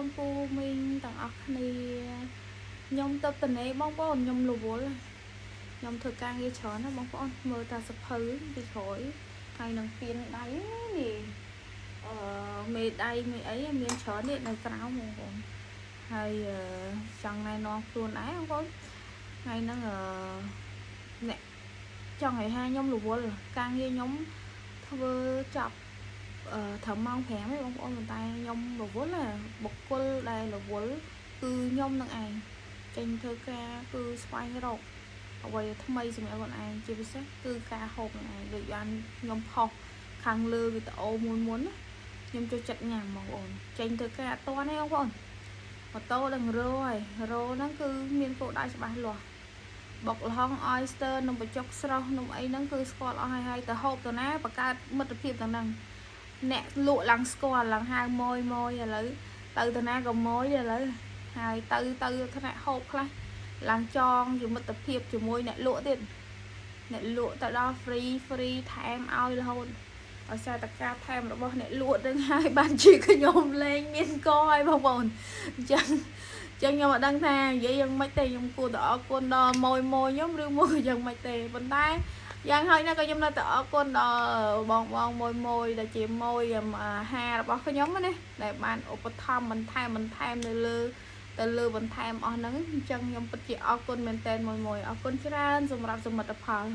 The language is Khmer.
បងពូមីងទាំងអស់គ្នាខ្ញុំទៅតនេបងប្អូនខ្ញុំរវល់ខ្ញុំធ្វើការងារច្រើនណាបងប្អូនមើលតាសភៅពីក្រោយហើយនឹងពៀនដៃនេះមេដៃមេអីមានច្រើននេះនៅក្រៅបងប្អូនហើយចង់ណែនាំខ្លួនដែរបងប្អូនថ្ងៃហ្នឹងអ្នកចង់ឲ្យហាខ្ញុំរវល់ការងារខ្ញុំធ្វើចប់ត្រឹមម៉ោង5ឯងបងប្អូនប៉ុន្តែខ្ញុំរវល់ណាបុគ្គលដែលរវល់គឺខ្ញុំនឹងឯងចេញធ្វើការគឺស្វែងរកអ្វីថ្មីសម្រាប់ខ្លួនឯងជាពិសេសគឺការហូបនឹងឯងដូចបានខ្ញុំផុសខាងលើវីដេអូមុនណាខ្ញុំចូលចិត្តញ៉ាំបងប្អូនចេញធ្វើការអត់ទាន់ទេបងប្អូនម៉ូតូដឹងរោហើយរោហ្នឹងគឺមានគោលដៅច្បាស់លាស់បុកល្ហុង oyster នំបញ្ចុកស្រស់នំអីហ្នឹងគឺស្គាល់អស់ហើយទៅហូបទៅណាបង្កើតមិត្តភាពទាំងហ្នឹងអ្នកលក់ឡើងស្គាល់ឡើងហៅម៉យឥឡូវទៅតាណាក៏ម៉យឥឡូវហើយទៅថ្នាក់ហូបខ្លះឡើងចងជាមិត្តភាពជាមួយអ្នកលក់ទៀតអ្នកលក់ទៅដល់ free ថែមឲ្យរហូតឲ្យសារតការថែមរបស់អ្នកលក់នឹងហើយបានជាខ្ញុំលេងមានកឲ្យបងប្អូនអញ្ចឹងខ្ញុំអត់ដឹងថានិយាយយ៉ាងម៉េចទេខ្ញុំគួរតែអរគុណដល់ម៉យខ្ញុំឬមួយយ៉ាងម៉េចទេប៉ុន្តែយ៉ាងហើយណាក៏ខ្ញុំនៅតែអរគុណដល់បងម៉យដែលជាម៉យអាហាររបស់ខ្ញុំណាដែលបានឧបត្ថម្ភបន្ថែមនៅលើបន្ថែមអស់ហ្នឹងអញ្ចឹងខ្ញុំពិតជាអរគុណមែនតើម៉យអរគុណច្រើនសម្រាប់សមិទ្ធផល